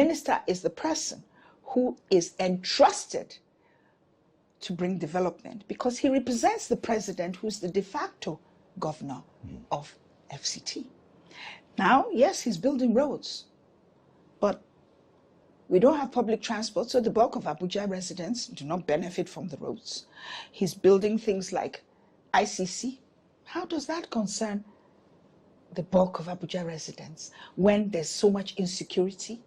minister is the person who is entrusted to bring development because he represents the president, who's the de facto governor of FCT. Now, yes, he's building roads, but we don't have public transport, so the bulk of Abuja residents do not benefit from the roads. He's building things like ICC. How does that concern the bulk of Abuja residents when there's so much insecurity?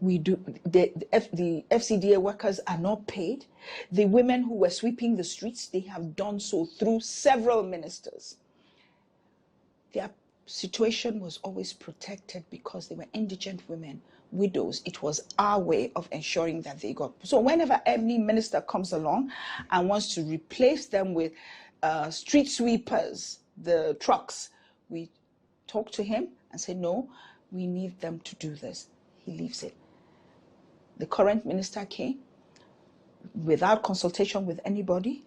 The FCDA workers are not paid. The women who were sweeping the streets, they have done so through several ministers. Their situation was always protected because they were indigent women, widows. It was our way of ensuring that they got. So whenever any minister comes along and wants to replace them with street sweepers, the trucks, we talk to him and say, no, we need them to do this. He leaves it. The current minister came without consultation with anybody.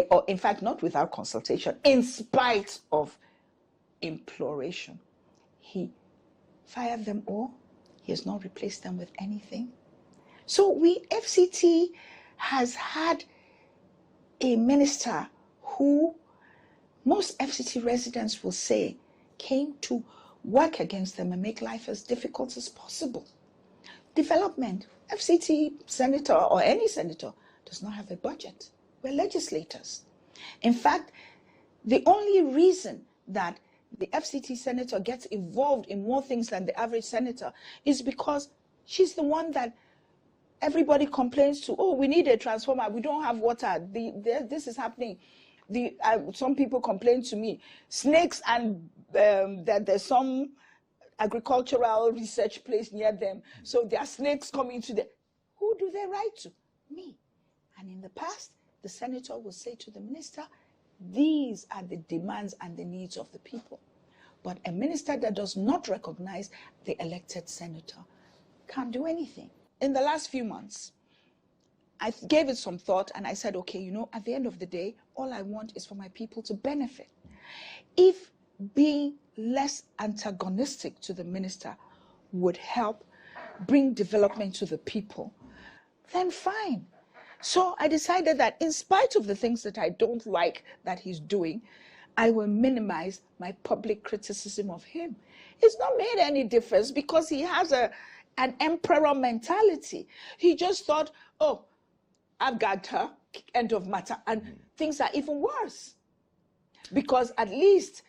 Or in fact, not without consultation, in spite of imploration. He fired them all. He has not replaced them with anything. So FCT has had a minister who most FCT residents will say came to work against them and make life as difficult as possible. Development, FCT senator or any senator does not have a budget. We're legislators. In fact, the only reason that the FCT senator gets involved in more things than the average senator is because she's the one that everybody complains to. Oh, we need a transformer. We don't have water. This is happening. Some people complain to me, snakes, and that there's some agricultural research place near them. So there are snakes coming to them. Who do they write to? Me. And in the past, the senator will say to the minister, these are the demands and the needs of the people. But a minister that does not recognize the elected senator can't do anything. In the last few months, I gave it some thought and I said, okay, you know, at the end of the day, all I want is for my people to benefit. If being less antagonistic to the minister would help bring development to the people, then fine. So I decided that in spite of the things that I don't like that he's doing, I will minimize my public criticism of him. It's not made any difference because he has an emperor mentality. He just thought, oh, I've got her, end of matter. And things are even worse. Because at least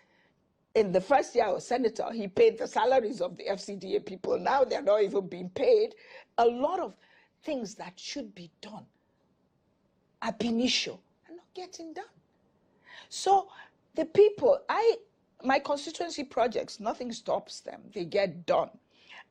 in the first year I was senator, he paid the salaries of the FCDA people. Now they're not even being paid. A lot of things that should be done ab initio are not getting done. So the people, my constituency projects, nothing stops them. They get done.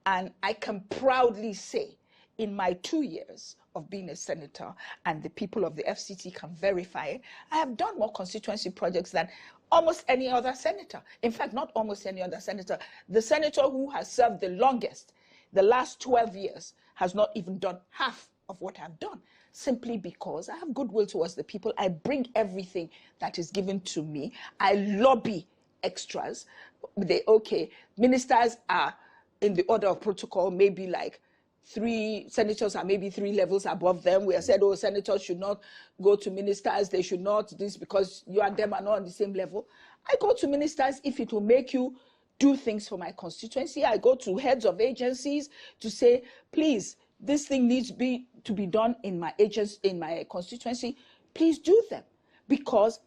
And I can proudly say, in my 2 years of being a senator, and the people of the FCT can verify it, I have done more constituency projects than almost any other senator. In fact, not almost any other senator. The senator who has served the longest, the last 12 years, has not even done half of what I've done, simply because I have goodwill towards the people. I bring everything that is given to me. I lobby extras. Okay, ministers are in the order of protocol, maybe like senators are maybe 3 levels above them. We have said, oh, senators should not go to ministers. They should not this because you and them are not on the same level. I go to ministers if it will make you do things for my constituency. I go to heads of agencies to say, please, this thing needs to be done in my constituency. Please do them, because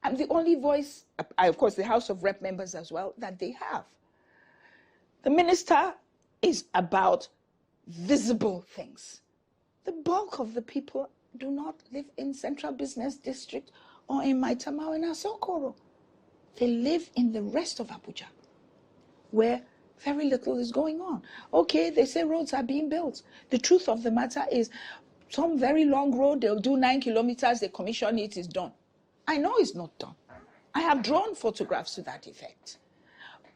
I'm the only voice, of course, the House of Rep members as well, that they have. The minister is about visible things. The bulk of the people do not live in Central Business District or in Maitama or in Asokoro. They live in the rest of Abuja, where very little is going on. Okay, they say roads are being built. The truth of the matter is, some very long road, they'll do 9 kilometers, they commission it, it's done. I know it's not done. I have drawn photographs to that effect.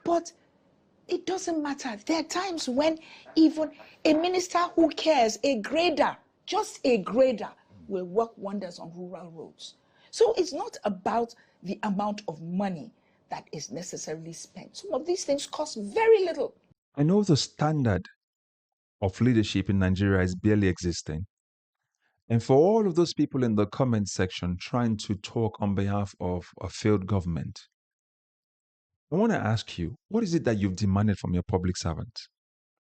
But it doesn't matter. There are times when even a minister who cares, a grader, just a grader, will work wonders on rural roads. So it's not about the amount of money that is necessarily spent. Some of these things cost very little. I know the standard of leadership in Nigeria is barely existing. And for all of those people in the comment section trying to talk on behalf of a failed government, I want to ask you, what is it that you've demanded from your public servants?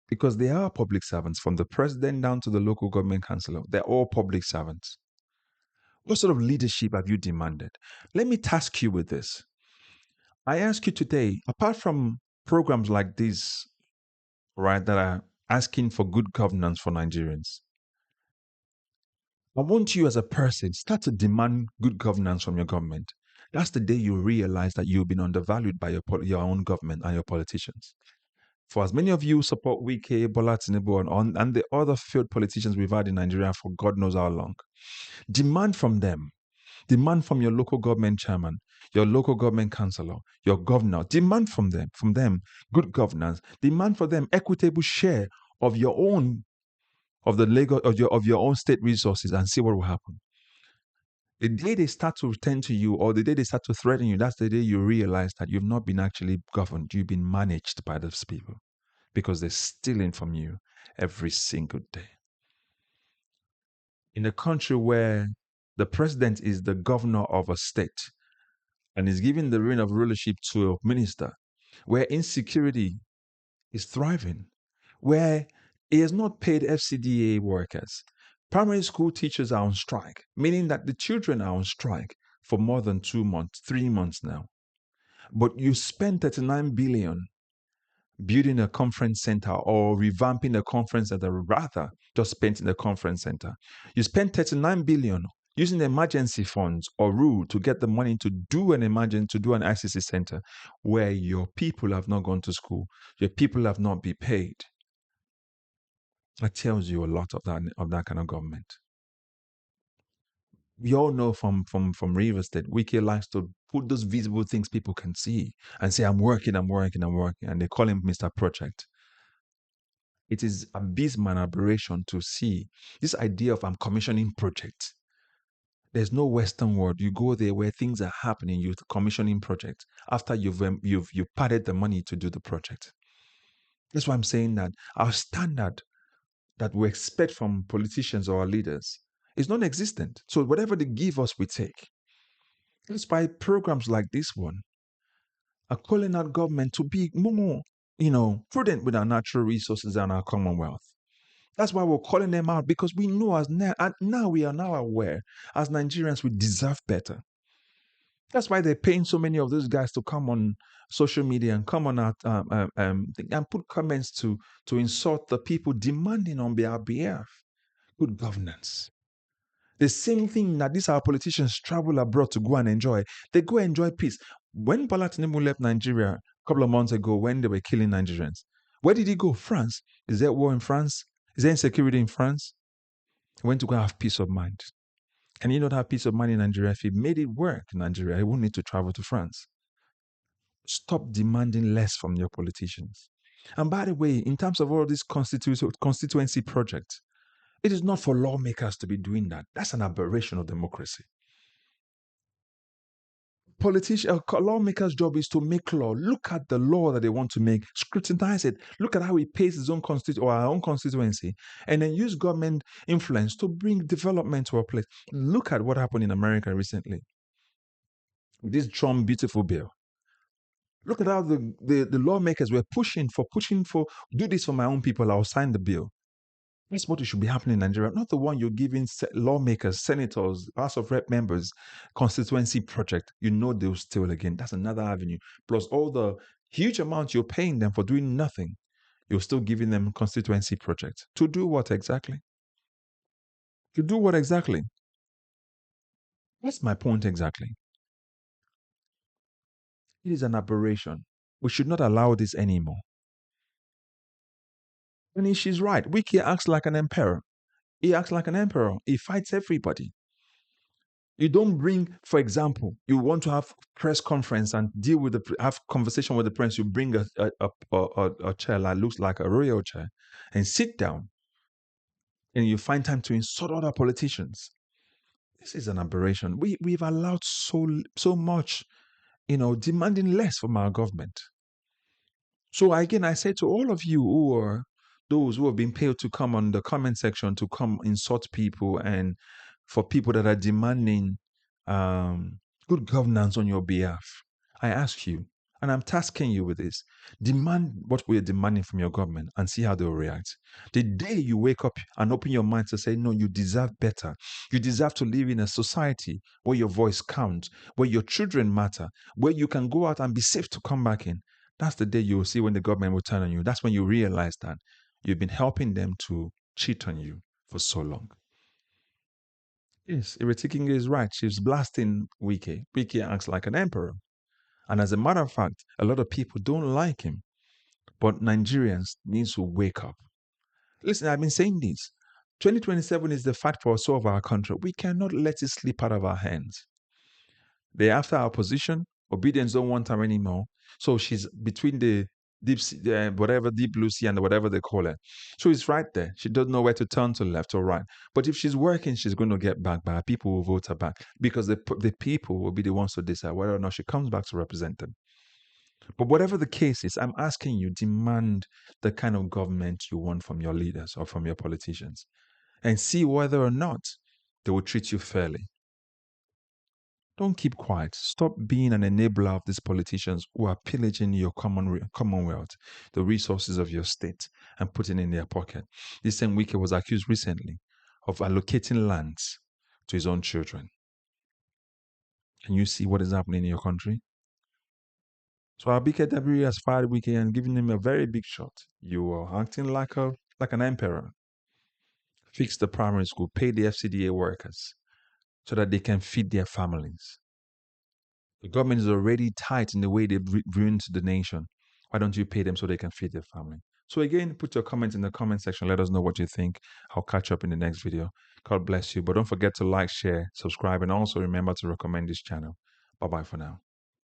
Because they are public servants, from the president down to the local government councillor. They're all public servants. What sort of leadership have you demanded? Let me task you with this. I ask you today, apart from programs like this, right, that are asking for good governance for Nigerians, I want you as a person start to demand good governance from your government. That's the day you realize that you've been undervalued by your own government and your politicians. For as many of you who support WIKE, Bola Tinubu, and the other failed politicians we've had in Nigeria for God knows how long, demand from them. Demand from your local government chairman, your local government councillor, your governor. Demand from them good governance. Demand for them equitable share of your own of the Lagos of your own state resources, and see what will happen. The day they start to return to you, or the day they start to threaten you, that's the day you realize that you've not been actually governed. You've been managed by those people because they're stealing from you every single day. In a country where the president is the governor of a state and is giving the reign of rulership to a minister, where insecurity is thriving, where he has not paid FCDA workers. Primary school teachers are on strike, meaning that the children are on strike for more than 2 months, 3 months now. But you spend 39 billion building a conference center or revamping a conference center, rather just painting the conference center. You spend 39 billion using emergency funds or rule to get the money to do an ICC center where your people have not gone to school, your people have not been paid. That tells you a lot of that kind of government. We all know from Rivers State, Wiki likes to put those visible things people can see and say, I'm working, and they call him Mr. Project. It is abysmal and aberration to see this idea of I'm commissioning projects. There's no Western world. You go there where things are happening, you're commissioning projects after you've padded the money to do the project. That's why I'm saying that our standard that we expect from politicians or our leaders is non-existent. So whatever they give us, we take. That's why programs like this one are calling out government to be more, prudent with our natural resources and our commonwealth. That's why we're calling them out, because we know now we are now aware as Nigerians we deserve better. That's why they're paying so many of those guys to come on social media and come on out and put comments to insult the people demanding on their behalf good governance. The same thing that these our politicians travel abroad to go and enjoy. They go enjoy peace. When Bola Tinubu left Nigeria a couple of months ago, when they were killing Nigerians, where did he go? France. Is there war in France? Is there insecurity in France? He went to go have peace of mind. Can you not have peace of mind in Nigeria? If he made it work in Nigeria, he wouldn't need to travel to France. Stop demanding less from your politicians. And by the way, in terms of all this constituency projects, it is not for lawmakers to be doing that. That's an aberration of democracy. Lawmakers' job is to make law. Look at the law that they want to make, scrutinize it. Look at how he pays his own or our own constituency, and then use government influence to bring development to our place. Look at what happened in America recently. This Trump beautiful bill. Look at how the lawmakers were pushing for do this for my own people. I'll sign the bill. That's what should be happening in Nigeria, not the one you're giving lawmakers, senators, House of Rep members, constituency project. You know they'll steal again. That's another avenue. Plus all the huge amounts you're paying them for doing nothing. You're still giving them constituency projects. To do what exactly? To do what exactly? That's my point exactly. It is an aberration. We should not allow this anymore. And she's right. Wiki acts like an emperor. He acts like an emperor. He fights everybody. You don't bring, for example, you want to have press conference and have conversation with the prince. You bring a chair that looks like a royal chair and sit down, and you find time to insult other politicians. This is an aberration. We've allowed so much, demanding less from our government. So again, I say to all of you who are those who have been paid to come on the comment section to come insult people and for people that are demanding um, good governance on your behalf, I ask you, and I'm tasking you with this: demand what we are demanding from your government and see how they'll react. The day you wake up and open your mind to say, no, you deserve better. You deserve to live in a society where your voice counts, where your children matter, where you can go out and be safe to come back in. That's the day you will see when the government will turn on you. That's when you realize that you've been helping them to cheat on you for so long. Yes, Ireti Kingibe is right. She's blasting Wike. Wike acts like an emperor. And as a matter of fact, a lot of people don't like him. But Nigerians need to wake up. Listen, I've been saying this. 2027 is the fight for us of our country. We cannot let it slip out of our hands. They're after our position. Obidients don't want her anymore. So she's between the deep sea, whatever deep blue sea and whatever they call it. So it's right there. She doesn't know where to turn to left or right. But if she's working, she's going to get back by people will vote her back because the people will be the ones to decide whether or not she comes back to represent them. But whatever the case is, I'm asking you, demand the kind of government you want from your leaders or from your politicians and see whether or not they will treat you fairly. Don't keep quiet. Stop being an enabler of these politicians who are pillaging your commonwealth, the resources of your state, and putting in their pocket. This same Wike was accused recently of allocating lands to his own children. Can you see what is happening in your country? So BKW has fired Wike and given him a very big shot. You are acting like an emperor. Fix the primary school, pay the FCDA workers so that they can feed their families. The government is already tight in the way they've ruined the nation. Why don't you pay them so they can feed their family? So again, put your comments in the comment section. Let us know what you think. I'll catch up in the next video. God bless you. But don't forget to like, share, subscribe, and also remember to recommend this channel. Bye-bye for now.